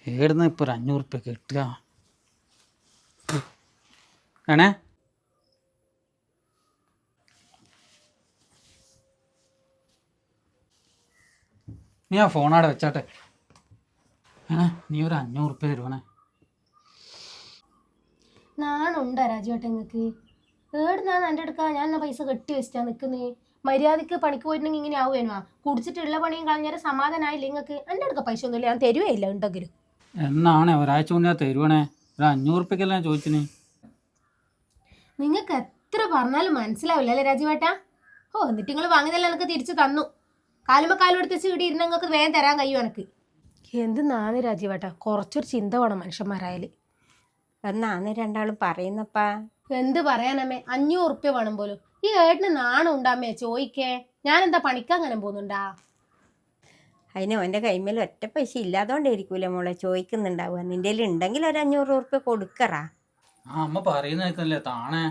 ഏടുന്ന ഇപ്പോൾ ഒരു 500 ഉറുപ്പ്യ കിട്ടുക ആണേ. നീ ആ ഫോണാടെ വെച്ചാട്ടെ. നീ ഒരു 500 ഉറുപ്പ്യ തരുവാണേ. നാണുണ്ടോ രാജുവേട്ടൻ നിങ്ങൾക്ക്? ഏടുന്നാണ് എൻ്റെ അടുക്ക ഞാൻ പൈസ കെട്ടി വെച്ചിട്ടാ നിൽക്കുന്നത്. മര്യാദക്ക് പണിക്ക് പോയിട്ടുണ്ടെങ്കിൽ ഇങ്ങനെ ആവുമേനോ? കുടിച്ചിട്ടുള്ള പണിയും കളഞ്ഞാൽ സമാധാനമായില്ല നിങ്ങൾക്ക്? എൻ്റെ അടുക്ക പൈസ ഒന്നുമില്ല, ഞാൻ തരുവേയില്ല ഉണ്ടെങ്കിലും. എന്നാണ് ഒരാഴ്ച മുന്നേ തരുവാണേ. ഒരു 500 ഉറുപ്പ്യക്കല്ലേ ഞാൻ ചോദിച്ചിന്. നിങ്ങൾക്ക് എത്ര പറഞ്ഞാലും മനസ്സിലാവില്ല അല്ലേ രാജുവേട്ടാ? എന്നിട്ട് നിങ്ങൾ വാങ്ങിയതെല്ലാം എനിക്ക് തിരിച്ചു തന്നു. കാലുമ്പോൾ കാലും എടുത്ത് ഇവിടെ ഇരുന്ന് നിങ്ങൾക്ക് വേഗം തരാൻ കഴിയും എനിക്ക്. എന്തെന്നാണ് രാജുവേട്ടാ, കുറച്ചൊരു ചിന്ത വേണം മനുഷ്യന്മാരായാൽ. എന്നാന്ന് രണ്ടാളും പറയുന്നപ്പാ. എന്ത് പറയാനമ്മേ, 500 ഉറുപ്പ്യ വേണം പോലും. ഈ ഏട്ടിന് നാണം ഉണ്ടാമേ ചോദിക്കേ? ഞാൻ എന്താ പണിക്കങ്ങനെ പോകുന്നുണ്ടാ? അതിന് ഓൻ്റെ കൈമേൽ ഒറ്റ പൈസ ഇല്ലാതോണ്ടിരിക്കൂലേ മോളെ ചോദിക്കുന്നുണ്ടാവുക. നിൻ്റെ ഉണ്ടെങ്കിൽ ഒരു 500 ഉറുപ്പ്യ കൊടുക്കറാ. അമ്മ പറയുന്നേക്കല്ലേ താണേ.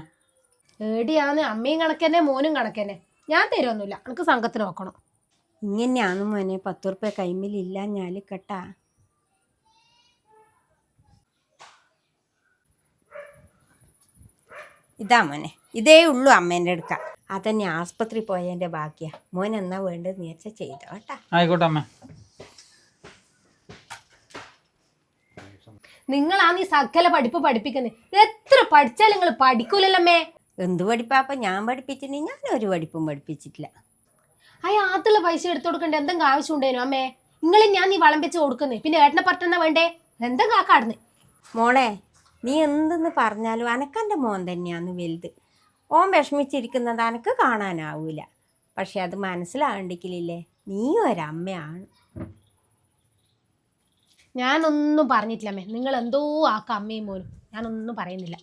ഏടിയാന്ന് അമ്മയും കണക്കന്നെ മോനും കണക്കന്നെ. ഞാൻ തരുമൊന്നുമില്ല, എനിക്ക് സംഘത്തിന് നോക്കണം. ഇങ്ങനെയാന്ന് മോനെ 10 ഉറുപ്പ്യ കൈമേൽ ഇല്ല ഞാൻ കേട്ടാ. ഇതാ മോനെ, ഇതേ ഉള്ളൂ അമ്മേൻ്റെ അടുക്ക. അതന്നെ ആസ്പത്രി പോയതിൻ്റെ ബാക്കിയാ. മോൻ എന്നാ വേണ്ടത് നീ വെച്ചാൽ ചെയ്തോ കേട്ടാ. ആയിക്കോട്ടെ അമ്മ. നിങ്ങളാണ് ഈ സകല പഠിപ്പ് പഠിപ്പിക്കുന്നത്. എത്ര പഠിച്ചാൽ നിങ്ങൾ പഠിക്കൂലല്ലേ? എന്ത് പഠിപ്പാപ്പ ഞാൻ പഠിപ്പിച്ചിട്ട്? ഞാനൊരു പഠിപ്പും പഠിപ്പിച്ചിട്ടില്ല. ആത്തുള്ള പൈസ എടുത്തു കൊടുക്കണ്ടേ? എന്തെങ്കിലും ആവശ്യം ഉണ്ടേനോ അമ്മേ? നിങ്ങളും ഞാൻ നീ വളം വെച്ച് കൊടുക്കുന്നേ, പിന്നെ ഏട്ടനെ പറ്റണ വേണ്ടേ? എന്താ കാക്കാടുന്ന്? മോളെ നീ എന്തെന്ന് പറഞ്ഞാലും അനക്കൻ്റെ മോൻ തന്നെയാന്ന് വലുത്. ഓൻ വിഷമിച്ചിരിക്കുന്നത് അനക്ക് കാണാനാവൂല. പക്ഷെ അത് മനസ്സിലാകണ്ടിക്കില്ലേ, നീ ഒരമ്മയാണ്. ഞാനൊന്നും പറഞ്ഞിട്ടില്ല അമ്മേ. നിങ്ങൾ എന്തോ ആക്ക അമ്മയും മോനും, ഞാനൊന്നും പറയുന്നില്ല.